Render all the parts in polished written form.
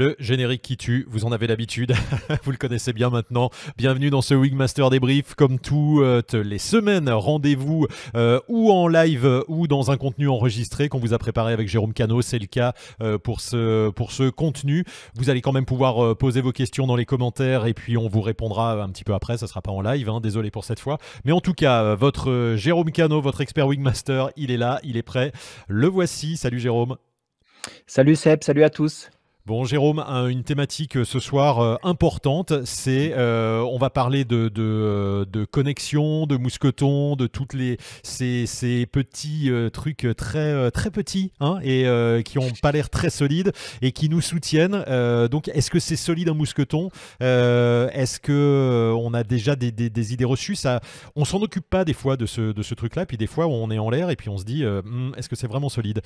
Le générique qui tue, vous en avez l'habitude, vous le connaissez bien maintenant. Bienvenue dans ce Wingmaster Débrief. Comme toutes les semaines, rendez-vous ou en live ou dans un contenu enregistré qu'on vous a préparé avec Jérôme Cano. C'est le cas pour ce contenu. Vous allez quand même pouvoir poser vos questions dans les commentaires et puis on vous répondra un petit peu après. Ça ne sera pas en live, hein, désolé pour cette fois. Mais en tout cas, votre Jérôme Cano, votre expert Wingmaster, il est là, il est prêt. Le voici. Salut Jérôme. Salut Seb, salut à tous. Bon Jérôme, une thématique ce soir importante, c'est on va parler de connexion, de mousqueton, de toutes ces petits trucs très petits hein, et qui n'ont pas l'air très solides et qui nous soutiennent. Donc est-ce que c'est solide un mousqueton? Est-ce que on a déjà des idées reçues? Ça, on s'en occupe pas des fois de ce truc-là, puis des fois on est en l'air et puis on se dit est-ce que c'est vraiment solide?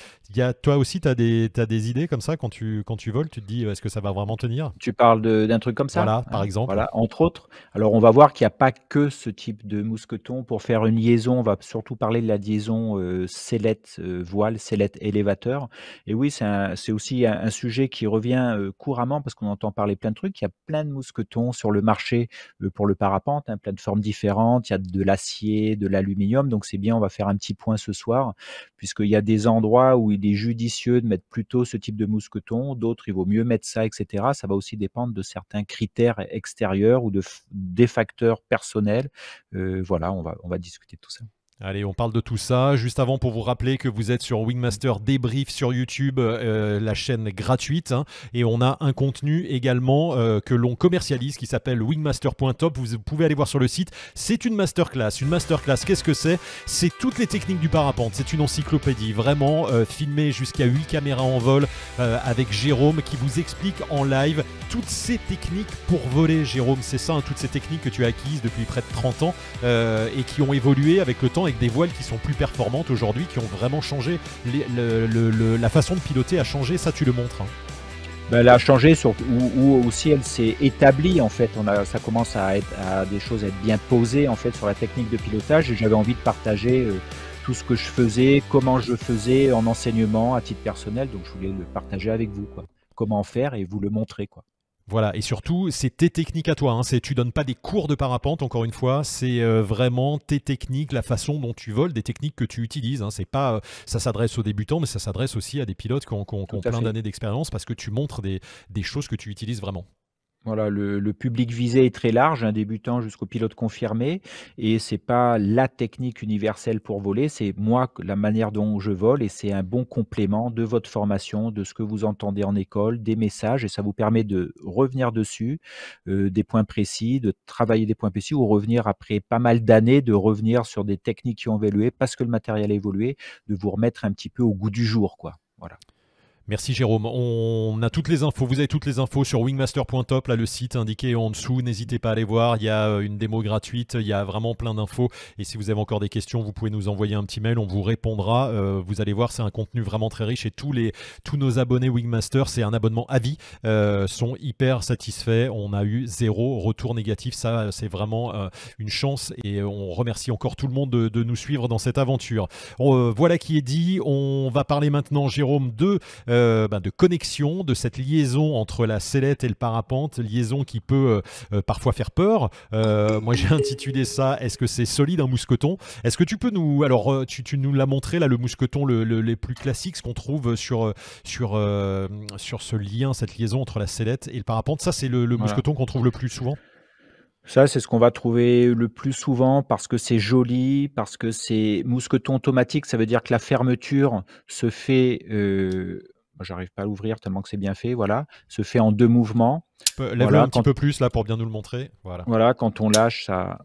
Toi aussi, tu as des idées comme ça quand tu voles, tu te dis est-ce que ça va vraiment tenir? Tu parles d'un truc comme ça, Voilà, par hein? exemple. Voilà, entre autres. Alors, on va voir qu'il n'y a pas que ce type de mousqueton. Pour faire une liaison, on va surtout parler de la liaison sellette voile, sellette élévateur. Et oui, c'est aussi un sujet qui revient couramment parce qu'on entend parler plein de trucs. Il y a plein de mousquetons sur le marché pour le parapente, hein, plein de formes différentes. Il y a de l'acier, de l'aluminium. Donc, c'est bien, on va faire un petit point ce soir, puisqu'il y a des endroits où il est judicieux de mettre plutôt ce type de mousqueton, d'autres, il vaut mieux mettre ça, etc. Ça va aussi dépendre de certains critères extérieurs ou des facteurs personnels. Voilà, on va discuter de tout ça. Allez, on parle de tout ça. Juste avant, pour vous rappeler que vous êtes sur Wingmaster Débrief sur YouTube, la chaîne gratuite. Hein, et on a un contenu également que l'on commercialise qui s'appelle wingmaster.top. Vous pouvez aller voir sur le site. C'est une masterclass. Une masterclass, qu'est-ce que c'est? C'est toutes les techniques du parapente. C'est une encyclopédie, vraiment filmée jusqu'à 8 caméras en vol avec Jérôme qui vous explique en live toutes ces techniques pour voler. Jérôme, c'est ça, hein, toutes ces techniques que tu as acquises depuis près de 30 ans et qui ont évolué avec le temps, avec des voiles qui sont plus performantes aujourd'hui, qui ont vraiment changé, la façon de piloter a changé, ça tu le montres. Hein. Ben, elle a changé ou aussi elle s'est établie en fait. Ça commence à des choses à être bien posées en fait sur la technique de pilotage et j'avais envie de partager tout ce que je faisais, comment je faisais en enseignement à titre personnel. Donc je voulais le partager avec vous, quoi. Comment faire et vous le montrer, quoi. Voilà, et surtout, c'est tes techniques à toi. Hein. Tu donnes pas des cours de parapente, encore une fois. C'est vraiment tes techniques, la façon dont tu voles, des techniques que tu utilises. Hein. C'est pas, ça s'adresse aux débutants, mais ça s'adresse aussi à des pilotes qui ont Tout à plein fait. d'années d'expérience parce que tu montres des choses que tu utilises vraiment. Voilà, le public visé est très large, un débutant jusqu'au pilote confirmé et c'est pas la technique universelle pour voler, c'est moi, la manière dont je vole et c'est un bon complément de votre formation, de ce que vous entendez en école, des messages et ça vous permet de revenir dessus, des points précis, de travailler des points précis ou revenir après pas mal d'années, de revenir sur des techniques qui ont évolué parce que le matériel a évolué, de vous remettre un petit peu au goût du jour, quoi. Voilà. Merci Jérôme. On a toutes les infos. Vous avez toutes les infos sur wingmaster.top, là le site indiqué en dessous. N'hésitez pas à aller voir. Il y a une démo gratuite. Il y a vraiment plein d'infos. Et si vous avez encore des questions, vous pouvez nous envoyer un petit mail. On vous répondra. Vous allez voir, c'est un contenu vraiment très riche. Et tous nos abonnés Wingmaster, c'est un abonnement à vie, sont hyper satisfaits. On a eu 0 retour négatif. Ça, c'est vraiment une chance. Et on remercie encore tout le monde de nous suivre dans cette aventure. Voilà qui est dit. On va parler maintenant, Jérôme, de connexion, de cette liaison entre la sellette et le parapente, liaison qui peut parfois faire peur. Moi j'ai intitulé ça est-ce que c'est solide un mousqueton? Est-ce que tu peux nous... Alors tu nous l'as montré là, le mousqueton les plus classiques, ce qu'on trouve sur ce lien, cette liaison entre la sellette et le parapente. Ça c'est le Voilà. mousqueton qu'on trouve le plus souvent. Ça, c'est ce qu'on va trouver le plus souvent parce que c'est joli, parce que c'est mousqueton automatique. Ça veut dire que la fermeture se fait, moi, j'arrive pas à l'ouvrir tellement que c'est bien fait, voilà, se fait en 2 mouvements. Lève-le Voilà, un petit peu plus là pour bien nous le montrer. Voilà, quand on lâche, ça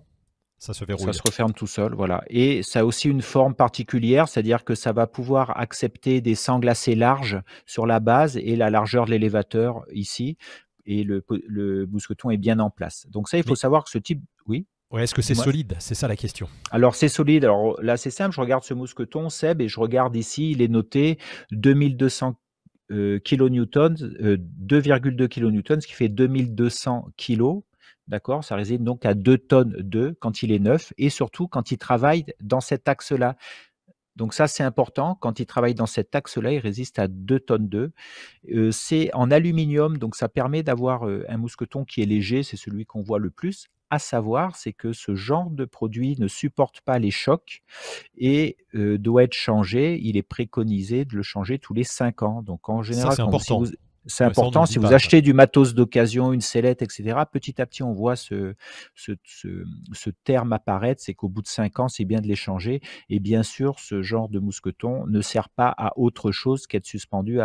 ça se ça verrouille. se referme tout seul, voilà et ça a aussi une forme particulière, c'est-à-dire que ça va pouvoir accepter des sangles assez larges sur la base et la largeur de l'élévateur ici et le mousqueton est bien en place. Donc ça, il faut Mais savoir que ce type oui? ouais, est-ce que c'est Dis-moi? solide? C'est ça la question. Alors c'est solide. Alors là, c'est simple, je regarde ce mousqueton, Seb, et je regarde ici, il est noté 2200 kilonewtons, 2,2 kilonewtons, ce qui fait 2200 kilos. D'accord? Ça réside donc à 2 tonnes 2 quand il est neuf et surtout quand il travaille dans cet axe-là. Donc ça, c'est important. Quand il travaille dans cet axe-là, il résiste à 2 tonnes 2. C'est en aluminium, donc ça permet d'avoir, un mousqueton qui est léger, c'est celui qu'on voit le plus. À savoir, c'est que ce genre de produit ne supporte pas les chocs et doit être changé. Il est préconisé de le changer tous les 5 ans. Donc en Ça, général, c'est si vous important. c'est Ouais, ça, on nous important, le si dit vous pas, ça. achetez du matos d'occasion, une sellette et cetera, petit à petit, on voit ce terme apparaître, c'est qu'au bout de 5 ans, c'est bien de les changer et bien sûr, ce genre de mousqueton ne sert pas à autre chose qu'être suspendu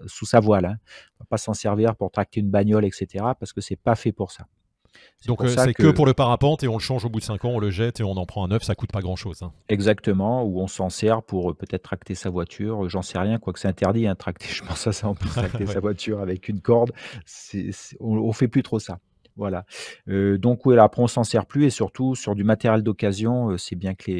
sous sa voile, hein. On va pas s'en servir pour tracter une bagnole et cetera parce que c'est pas fait pour ça. C'est Donc pour ça c'est que que pour le parapente et on le change au bout de 5 ans, on le jette et on en prend un neuf, ça coûte pas grand-chose, hein. exactement, où on s'en sert pour, peut-être tracter sa voiture, j'en sais rien, quoique c'est interdit, hein, tracter, je pense à ça en plus, tracter Ouais. sa voiture avec une corde, on fait plus trop ça. Voilà, donc oui, là, après on s'en sert plus et surtout sur du matériel d'occasion, c'est bien que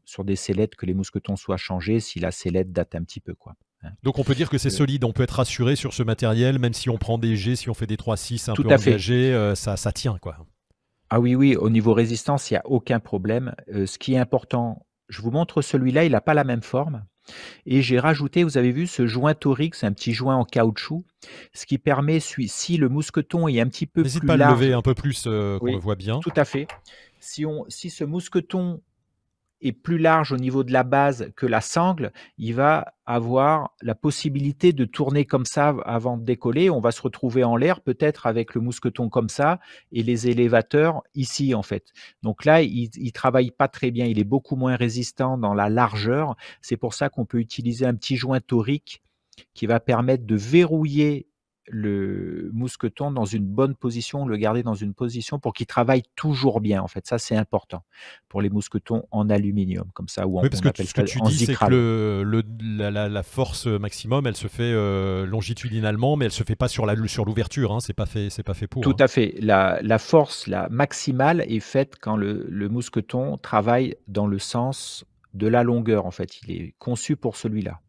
sur des sellettes, que les mousquetons soient changés si la sellette date un petit peu, quoi, hein. Donc on peut dire que c'est solide, on peut être rassuré sur ce matériel, même si on prend des G, si on fait des 3-6 un Tout peu à fait. engagés, ça tient, quoi. Ah oui, oui, au niveau résistance, il y a aucun problème. Ce qui est important, je vous montre celui-là, il a pas la même forme et j'ai rajouté, vous avez vu ce joint torique, c'est un petit joint en caoutchouc, ce qui permet si le mousqueton est un petit peu N'hésite plus pas à le lever large, un peu plus, qu'on le oui, voit bien. tout à fait. Si ce mousqueton est plus large au niveau de la base que la sangle, il va avoir la possibilité de tourner comme ça avant de décoller. On va se retrouver en l'air peut-être avec le mousqueton comme ça et les élévateurs ici en fait. Donc là, il travaille pas très bien, il est beaucoup moins résistant dans la largeur. C'est pour ça qu'on peut utiliser un petit joint torique qui va permettre de verrouiller le mousqueton dans une bonne position, le garder dans une position pour qu'il travaille toujours bien en fait. Ça, c'est important pour les mousquetons en aluminium comme ça ou Oui, parce on que appelle ce que ça tu en dis, c'est que Zik-Rad. la force maximum, elle se fait longitudinalement, mais elle se fait pas sur l'ouverture, hein. C'est pas fait pour, Tout hein. à fait. La force, la maximale est faite quand le mousqueton travaille dans le sens de la longueur en fait. Il est conçu pour celui-là.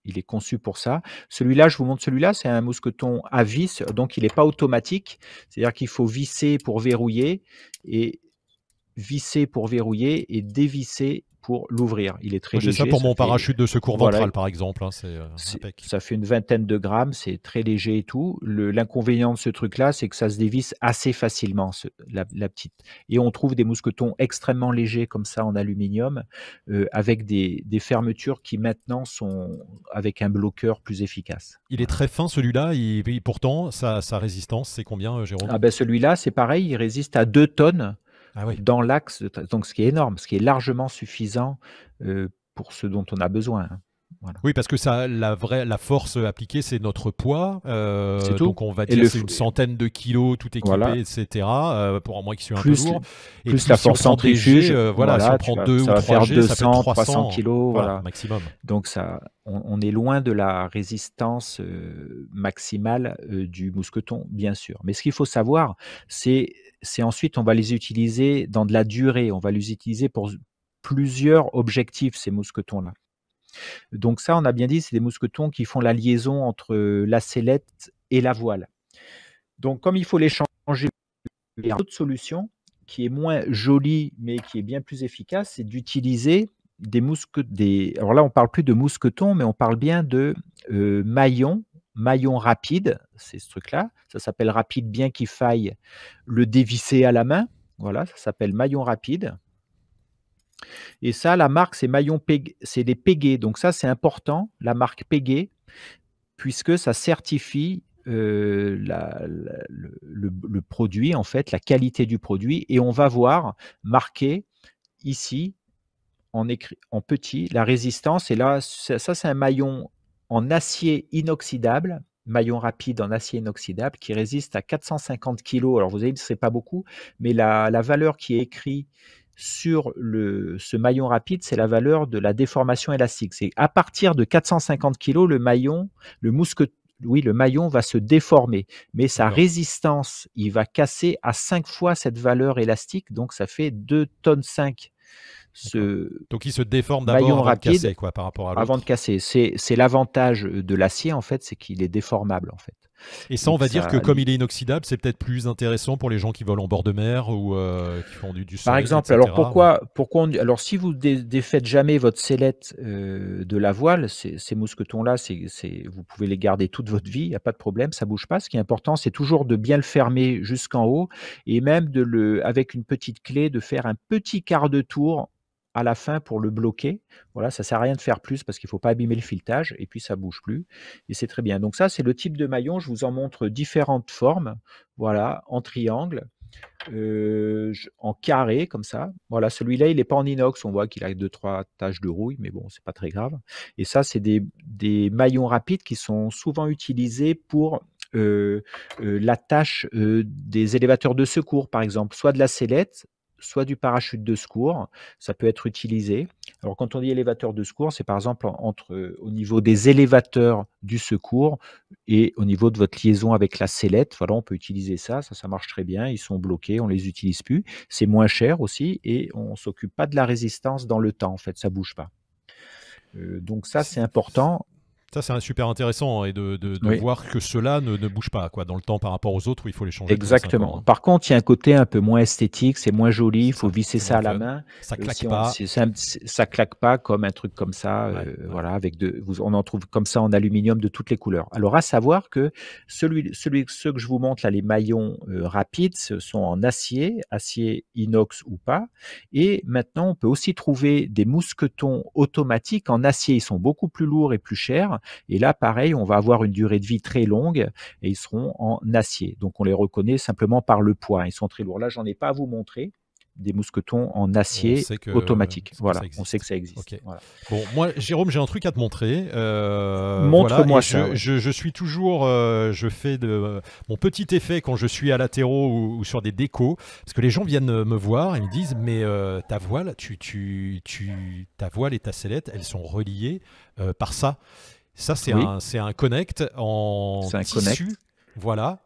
Il est conçu pour ça. Celui-là, je vous montre celui-là, c'est un mousqueton à vis, donc il est pas automatique. C'est-à-dire qu'il faut visser pour verrouiller et visser pour verrouiller et dévisser pour l'ouvrir. Il est très Moi, j'ai ça léger, pour ça mon fait parachute de secours voilà, ventral, par exemple, hein, c'est impec. ça fait une vingtaine de grammes, c'est très léger et tout. L'inconvénient de ce truc-là, c'est que ça se dévisse assez facilement, la petite. Et on trouve des mousquetons extrêmement légers comme ça en aluminium, avec des fermetures qui maintenant sont avec un bloqueur plus efficace. Il est Voilà. très fin celui-là, pourtant sa résistance, c'est combien, Jérôme? Ah ben celui-là, c'est pareil, il résiste à 2 tonnes Ah oui. dans l'axe, donc ce qui est énorme, ce qui est largement suffisant pour ce dont on a besoin, hein. Voilà. Oui, parce que ça, la force appliquée, c'est notre poids. C'est tout. Donc on va Et dire c'est une centaine de kilos tout équipé, voilà, etc. Pour moi qui suis un peu plus lourd. Et plus puis la si on force prend des G, centrifuge, voilà, si on voilà, prend 2 ou ça va 3 faire G, ça peut être 200-300 300, kilos, voilà, voilà. maximum. Donc ça, on est loin de la résistance, maximale, du mousqueton, bien sûr. Mais ce qu'il faut savoir, c'est ensuite on va les utiliser dans de la durée, on va les utiliser pour plusieurs objectifs, ces mousquetons-là. Donc ça, on a bien dit, c'est des mousquetons qui font la liaison entre, la sellette et la voile. Donc comme il faut les changer, il y a une autre solution qui est moins jolie, mais qui est bien plus efficace, c'est d'utiliser alors là, on parle plus de mousquetons, mais on parle bien de, maillon rapide, c'est ce truc-là. Ça s'appelle rapide, bien qu'il faille le dévisser à la main. Voilà, ça s'appelle maillon rapide et ça, la marque, c'est des Pégé, donc ça, c'est important, la marque Pégé, puisque ça certifie, le produit, en fait, la qualité du produit et on va voir marqué ici, en petit, la résistance et là, ça c'est un maillon en acier inoxydable, maillon rapide en acier inoxydable qui résiste à 450 kilos. Alors vous allez me dire: «C'est pas beaucoup», mais la valeur qui est écrit sur ce maillon rapide, c'est la valeur de la déformation élastique. C'est à partir de 450 kilos, le mousquet oui, le maillon va se déformer, mais sa D'accord. résistance, il va casser à 5 fois cette valeur élastique, donc ça fait 2 tonnes 5 D'accord. ce Donc il se déforme d'abord maillon avant de rapide casser, quoi, par rapport à avant de l'autre. casser. C'est l'avantage de l'acier, en fait, c'est qu'il est déformable, en fait. Et ça, et on que va dire ça que comme il est inoxydable, c'est peut-être plus intéressant pour les gens qui volent en bord de mer ou qui font du Par surf, exemple, alors etc. Ouais. alors si vous défaites jamais votre sellette de la voile, ces mousquetons-là, vous pouvez les garder toute votre vie, il n'y a pas de problème, ça bouge pas. Ce qui est important, c'est toujours de bien le fermer jusqu'en haut et même avec une petite clé, de faire un petit quart de tour à la fin pour le bloquer. Voilà, ça sert à rien de faire plus parce qu'il faut pas abîmer le filetage et puis ça bouge plus et c'est très bien. Donc ça, c'est le type de maillon. Je vous en montre différentes formes. Voilà, en triangle, en carré comme ça. Voilà, celui-là, il n'est pas en inox. On voit qu'il a 2-3 taches de rouille, mais bon, c'est pas très grave. Et ça, c'est des maillons rapides qui sont souvent utilisés pour l'attache des élévateurs de secours, par exemple, soit de la sellette, soit du parachute de secours. Ça peut être utilisé. Alors, quand on dit élévateur de secours, c'est par exemple au niveau des élévateurs du secours et au niveau de votre liaison avec la sellette. Voilà, on peut utiliser ça. Ça marche très bien. Ils sont bloqués, on les utilise plus. C'est moins cher aussi et on s'occupe pas de la résistance dans le temps. En fait, ça bouge pas. Donc ça, c'est important. Ça, c'est super intéressant et de Oui. voir que cela ne bouge pas quoi, dans le temps par rapport aux autres où il faut les changer tous les 5 Exactement. ans. Hein. Par contre, il y a un côté un peu moins esthétique, c'est moins joli, il C'est faut ça, visser c'est ça moins à la fun. main. Ça claque Si pas. ça claque pas comme un truc comme ça, Ouais, ouais. voilà, on en trouve comme ça en aluminium de toutes les couleurs. Alors à savoir que ceux que je vous montre là, les maillons rapides, ce sont en acier inox ou pas. Et maintenant, on peut aussi trouver des mousquetons automatiques en acier. Ils sont beaucoup plus lourds et plus chers. Et là, pareil, on va avoir une durée de vie très longue et ils seront en acier. Donc on les reconnaît simplement par le poids. Ils sont très lourds. Là, j'en ai pas à vous montrer des mousquetons en On acier sait que, automatique. que ça Voilà, on sait que existe. ça existe. Ok. Voilà. Bon, moi, Jérôme, j'ai un truc à te montrer. Voilà, et Montre-moi ça. Ouais. je suis toujours, je fais mon petit effet quand je suis à latéraux ou sur des décos, parce que les gens viennent me voir et me disent, mais ta voile, ta voile et ta sellette, elles sont reliées par ça. Ça, Oui, c'est un connect en c'est un connect. tissu. Voilà,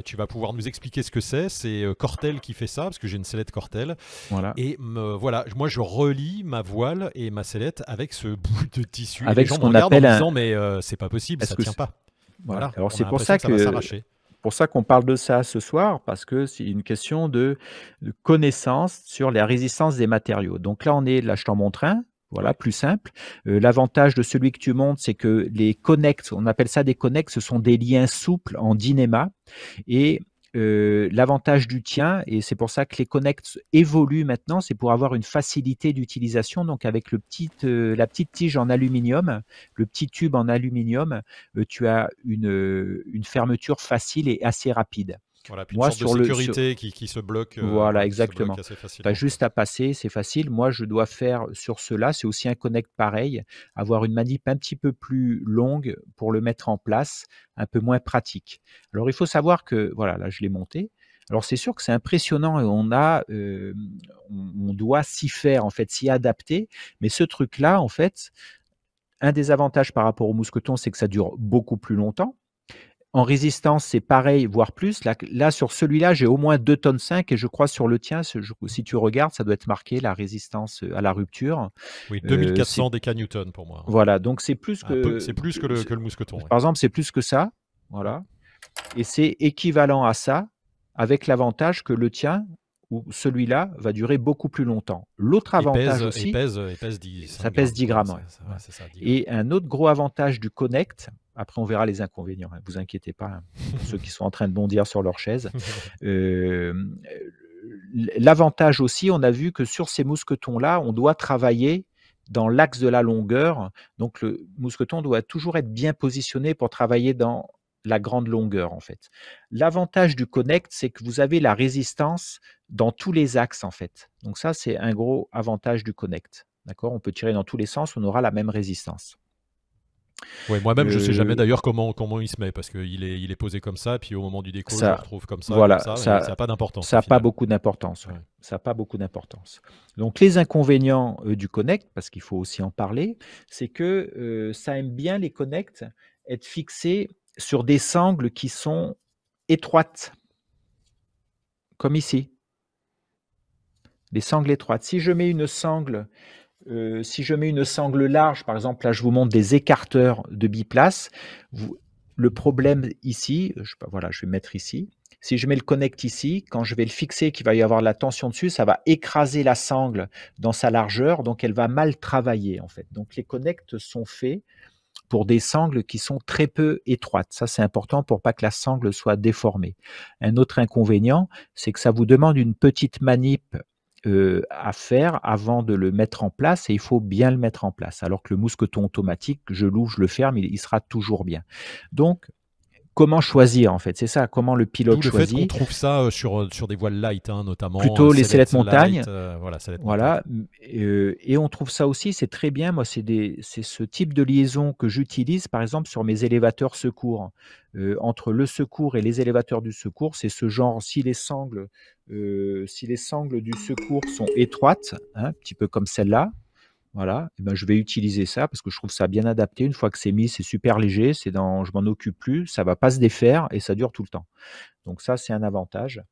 tu vas pouvoir nous expliquer ce que c'est. C'est Cortel qui fait ça, parce que j'ai une sellette Cortel. Voilà. Et voilà, moi je relie ma voile et ma sellette avec ce bout de tissu. Et les Avec gens ce me qu'on regardent en appelle me un. disant, mais c'est pas possible, Est-ce ça que tient pas. voilà. Voilà, Alors on a c'est l'impression que ça va s'arracher. pour ça qu'on parle de ça ce soir, parce que c'est une question de connaissance sur la résistance des matériaux. Donc là, je t'en montre un. Voilà, Ouais. plus simple. L'avantage de celui que tu montres, c'est que les connects, on appelle ça des connects, ce sont des liens souples en dynéma. Et l'avantage du tien, et c'est pour ça que les connects évoluent maintenant, c'est pour avoir une facilité d'utilisation. Donc avec la petite tige en aluminium, le petit tube en aluminium, tu as une fermeture facile et assez rapide. Voilà, puis une Moi, sorte de sécurité qui se bloque, voilà, qui se bloque exactement. assez Tu as facilement. Quoi. juste à passer, c'est facile. Moi, je dois faire sur cela, c'est aussi un connect pareil, avoir une manip un petit peu plus longue pour le mettre en place, un peu moins pratique. Alors, il faut savoir que, voilà, là, je l'ai monté. Alors, c'est sûr que c'est impressionnant et on doit s'y faire, en fait, s'y adapter. Mais ce truc-là, en fait, un des avantages par rapport au mousqueton, c'est que ça dure beaucoup plus longtemps. En résistance, c'est pareil, voire plus. Là sur celui-là, j'ai au moins 2,5 tonnes et je crois sur le tien, si tu regardes, ça doit être marqué la résistance à la rupture. Oui, C'est 2400 décanewtons pour moi. Hein. voilà, donc c'est plus C'est que, plus que le mousqueton. Ouais. par exemple, c'est plus que ça, voilà, et c'est équivalent à ça, avec l'avantage que le tien ou celui-là va durer beaucoup plus longtemps. L'autre avantage aussi, Et pèse 10, ça 5 pèse grammes. 10 Quoi. grammes. Ouais. Ouais, c'est ça, 10 grammes. Et un autre gros avantage du Connect, après on verra les inconvénients, ne vous inquiétez pas, hein, pour ceux qui sont en train de bondir sur leur chaise. L'avantage aussi, on a vu que sur ces mousquetons-là, on doit travailler dans l'axe de la longueur. Donc le mousqueton doit toujours être bien positionné pour travailler dans la grande longueur en fait. L'avantage du Connect, c'est que vous avez la résistance dans tous les axes en fait. Donc ça, c'est un gros avantage du Connect. D'accord? On peut tirer dans tous les sens, on aura la même résistance. Ouais, moi-même, je sais jamais d'ailleurs comment il se met parce qu'il il est posé comme ça, puis au moment du déco, je le Ça, retrouve comme voilà, ça, mais ça n'a pas d'importance ça au n'a pas final. beaucoup d'importance. Ouais. Ouais. Ça n'a pas beaucoup d'importance. Donc les inconvénients du Connect, parce qu'il faut aussi en parler, c'est que ça aime bien les Connect être fixés sur des sangles qui sont étroites, comme ici. Des sangles étroites. Si je mets une sangle large, par exemple, là je vous montre des écarteurs de biplace, le problème ici, voilà, je vais mettre ici. Si je mets le connect ici, quand je vais le fixer, qu'il va y avoir de la tension dessus, ça va écraser la sangle dans sa largeur, donc elle va mal travailler en fait. Donc les connects sont faits pour des sangles qui sont très peu étroites. Ça, c'est important pour pas que la sangle soit déformée. Un autre inconvénient, c'est que ça vous demande une petite manip à faire avant de le mettre en place et il faut bien le mettre en place. Alors que le mousqueton automatique, je l'ouvre, je le ferme, il sera toujours bien. Donc, comment choisir en fait? C'est ça, comment le D'où pilote le fait qu'on choisit? trouve ça sur des voiles light, hein, notamment Plutôt les Select sellettes montagne. Light, voilà, Select montagne. Voilà, et on trouve ça aussi, c'est très bien. Moi, c'est ce type de liaison que j'utilise, par exemple, sur mes élévateurs secours. Entre le secours et les élévateurs du secours, c'est ce genre, si les sangles du secours sont étroites, hein, un petit peu comme celle-là, voilà, et ben, je vais utiliser ça parce que je trouve ça bien adapté. Une fois que c'est mis, c'est super léger, je m'en occupe plus, ça va pas se défaire et ça dure tout le temps. Donc ça, c'est un avantage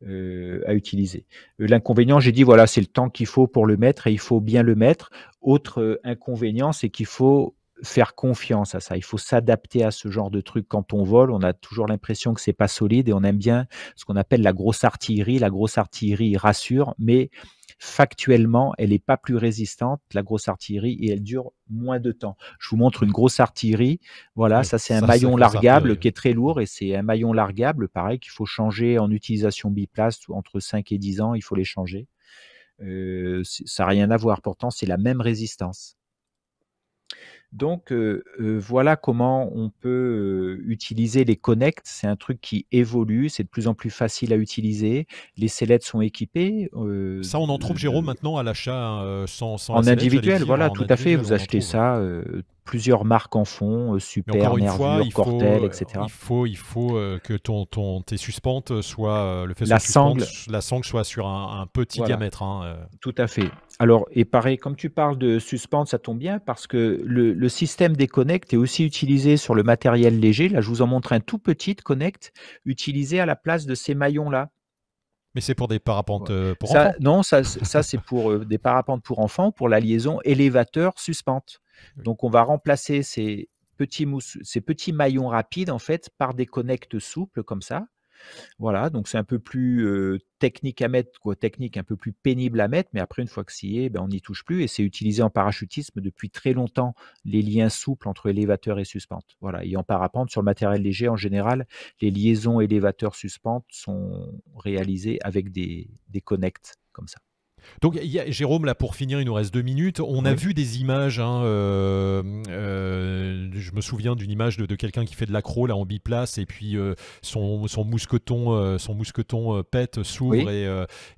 à utiliser. L'inconvénient, j'ai dit, voilà, c'est le temps qu'il faut pour le mettre et il faut bien le mettre. Autre inconvénient, c'est qu'il faut faire confiance à ça. Il faut s'adapter à ce genre de truc. Quand on vole, on a toujours l'impression que c'est pas solide et on aime bien ce qu'on appelle la grosse artillerie. La grosse artillerie rassure, mais factuellement, elle n'est pas plus résistante, la grosse artillerie, et elle dure moins de temps. Je vous montre une grosse artillerie. Voilà, Oui, ça c'est un ça, c'est la maillon grosse largable artillerie. qui est très lourd et c'est un maillon largable, pareil, qu'il faut changer en utilisation biplace entre 5 et 10 ans, il faut les changer. Ça n'a rien à voir, pourtant c'est la même résistance. Donc, voilà comment on peut utiliser les connects. C'est un truc qui évolue, c'est de plus en plus facile à utiliser. Les sellettes sont équipées Ça, on en trouve, Jérôme, maintenant à l'achat, hein, sans la en sellette, j'allais individuel, dire, voilà, en tout à fait. individuel, Vous on en achetez trouve. ça, plusieurs marques en font, Mais Super, encore une fois, Nervure, Cortel, etc. il faut que tes suspentes soient, le faisceau La de suspente, sangle, la sangle soit sur un petit voilà. diamètre, hein. Tout à fait. Alors, et pareil, comme tu parles de suspente, ça tombe bien parce que le système des connects est aussi utilisé sur le matériel léger. Là, je vous en montre un tout petit connect utilisé à la place de ces maillons-là. Mais c'est pour des parapentes Ouais. pour enfants. Non, ça c'est pour des parapentes pour enfants, pour la liaison élévateur-suspente. Oui. Donc, on va remplacer ces petits maillons rapides en fait par des connects souples comme ça. Voilà, donc c'est un peu plus, technique à mettre, quoi, technique, un peu plus pénible à mettre, mais après une fois que ça y est, ben, on n'y touche plus et c'est utilisé en parachutisme depuis très longtemps, les liens souples entre élévateur et suspente. Voilà, et en parapente, sur le matériel léger, en général, les liaisons élévateur-suspente sont réalisées avec des connects comme ça. Donc, Jérôme, là, pour finir, il nous reste 2 minutes. On a Oui, vu des images, hein, je me souviens d'une image de quelqu'un qui fait de l'accro là en biplace et puis son mousqueton pète, s'ouvre oui,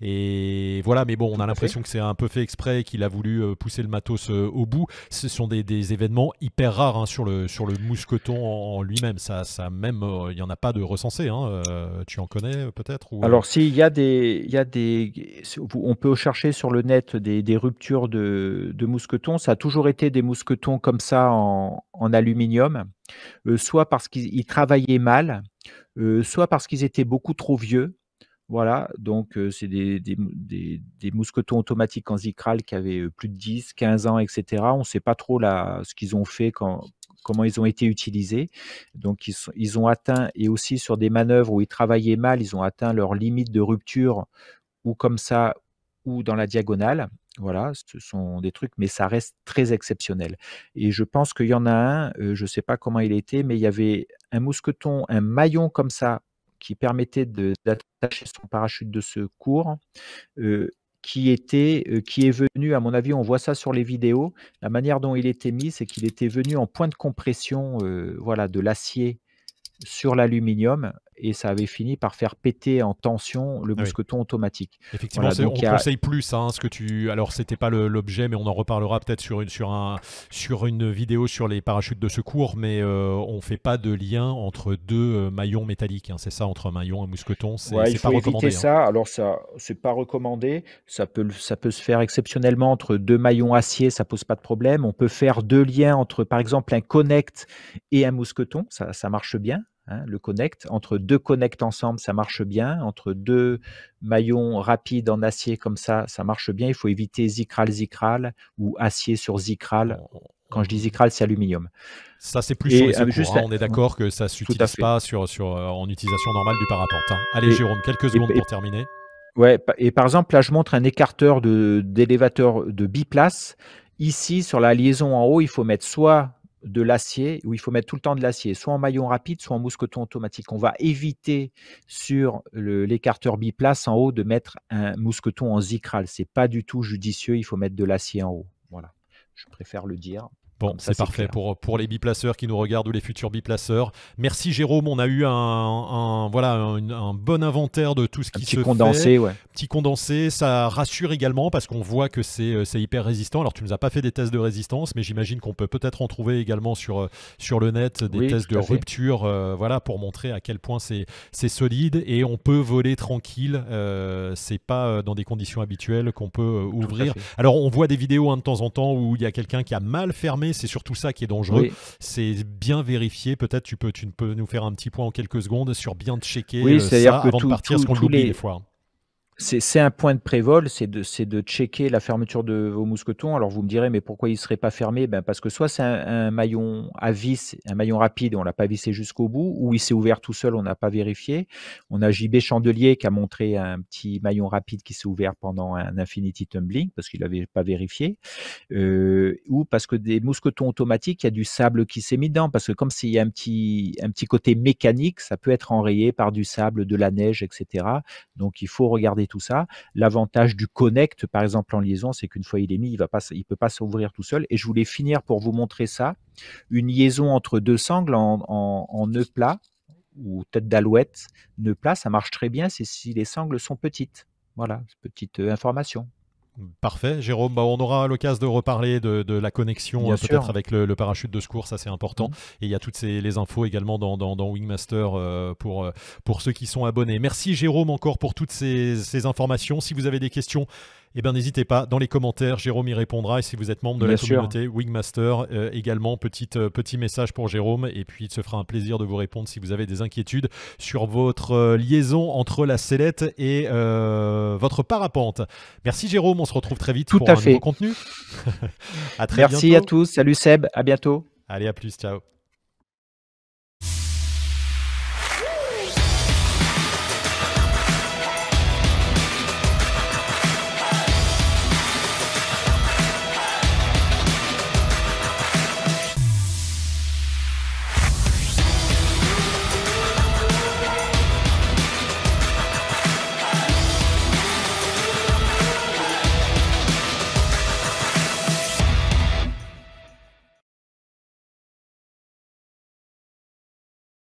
et voilà. Mais bon, on tout a à fait. l'impression que c'est un peu fait exprès et qu'il a voulu pousser le matos au bout. Ce sont des événements hyper rares, hein, sur le mousqueton en lui-même. Ça même, il y en a pas de recensé, hein. Tu en connais peut-être ou Alors si, il y a des on peut chercher sur le net des ruptures de mousquetons. Ça a toujours été des mousquetons comme ça en aluminium, soit parce qu'ils travaillaient mal, soit parce qu'ils étaient beaucoup trop vieux. Voilà, donc c'est des mousquetons automatiques en Zikral qui avaient, plus de 10, 15 ans et cetera. On ne sait pas trop ce qu'ils ont fait comment ils ont été utilisés. Donc ils ont atteint et aussi sur des manœuvres où ils travaillaient mal, ils ont atteint leur limite de rupture ou comme ça ou dans la diagonale. Voilà, ce sont des trucs, mais ça reste très exceptionnel et je pense qu'il y en a un, je ne sais pas comment il était, mais il y avait un mousqueton, un maillon comme ça qui permettait d'attacher son parachute de secours, heu, qui est venu, à mon avis, on voit ça sur les vidéos. La manière dont il était mis, c'est qu'il était venu en point de compression, voilà, de l'acier sur l'aluminium et ça avait fini par faire péter en tension le ah oui. mousqueton automatique. Effectivement, Voilà, donc on il y a conseille plus, hein, ce que tu. Alors, c'était pas l'objet, mais on en reparlera peut-être sur une vidéo sur les parachutes de secours. Mais on fait pas de lien entre deux maillons métalliques, hein. C'est ça, entre un maillon et un mousqueton, ouais, il c'est pas faut éviter recommandé, hein. ça. Alors ça, c'est pas recommandé. Ça peut se faire exceptionnellement entre 2 maillons acier, ça pose pas de problème. On peut faire 2 liens entre, par exemple, un connect et un mousqueton, ça marche bien, hein, le connect. Entre 2 connects ensemble, ça marche bien. Entre 2 maillons rapides en acier comme ça marche bien. Il faut éviter Zikral-Zikral ou acier sur Zikral. On, Quand je dis Zicral, c'est aluminium. Ça, c'est plus sur les secours. Juste, On est d'accord que ça ne s'utilise pas en utilisation normale du parapente. Allez, Jérôme, quelques secondes pour terminer. Ouais, et par exemple, là, je montre un écarteur d'élévateur de biplace. Ici, sur la liaison en haut, il faut mettre soit de l'acier, ou il faut mettre tout le temps de l'acier, soit en maillon rapide, soit en mousqueton automatique. On va éviter sur l'écarteur biplace en haut de mettre un mousqueton en Zicral. C'est pas du tout judicieux, il faut mettre de l'acier en haut. Voilà, je préfère le dire. Bon, c'est parfait pour les biplaceurs qui nous regardent ou les futurs biplaceurs. Merci Jérôme, on a eu un bon inventaire de tout ce qui se condensé, fait. Ouais. Petit condensé, ça rassure également parce qu'on voit que c'est hyper résistant. Alors tu nous as pas fait des tests de résistance, mais j'imagine qu'on peut peut-être en trouver également sur le net des tests de rupture, pour montrer à quel point c'est solide et on peut voler tranquille. C'est pas dans des conditions habituelles qu'on peut ouvrir. Alors on voit des vidéos de temps en temps où il y a quelqu'un qui a mal fermé. C'est surtout ça qui est dangereux. Oui. C'est bien vérifier. Peut-être tu peux nous faire un petit point en quelques secondes sur bien checker ça avant de partir, parce qu'on l'oublie des fois. C'est un point de prévol, c'est de checker la fermeture de vos mousquetons. Alors vous me direz, mais pourquoi il ne serait pas fermé? Parce que soit c'est un maillon à vis, un maillon rapide, on ne l'a pas vissé jusqu'au bout, ou il s'est ouvert tout seul, on n'a pas vérifié. On a JB Chandelier qui a montré un petit maillon rapide qui s'est ouvert pendant un Infinity Tumbling, parce qu'il n'avait pas vérifié. Ou parce que des mousquetons automatiques, il y a du sable qui s'est mis dedans, parce que comme s'il y a un petit côté mécanique, ça peut être enrayé par du sable, de la neige, etc. Donc il faut regarder tout ça. L'avantage du Connect, par exemple en liaison, c'est qu'une fois il est mis, il ne peut pas s'ouvrir tout seul. Et je voulais finir pour vous montrer ça. Une liaison entre deux sangles en nœud plat ou tête d'alouette. Nœud plat, ça marche très bien, c'est si les sangles sont petites. Voilà, petite information. Parfait, Jérôme. On aura l'occasion de reparler de la connexion peut-être avec le parachute de secours, ça c'est important. Et il y a toutes les infos également dans Wingmaster pour ceux qui sont abonnés. Merci Jérôme encore pour toutes ces informations. Si vous avez des questions, n'hésitez pas dans les commentaires, Jérôme y répondra. Et si vous êtes membre de la communauté Wingmaster, également petit message pour Jérôme, et puis il se fera un plaisir de vous répondre si vous avez des inquiétudes sur votre liaison entre la sellette et votre parapente. Merci Jérôme, on se retrouve très vite pour un nouveau contenu. À très bientôt. Merci à tous, salut Seb, à bientôt. Allez, à plus, ciao.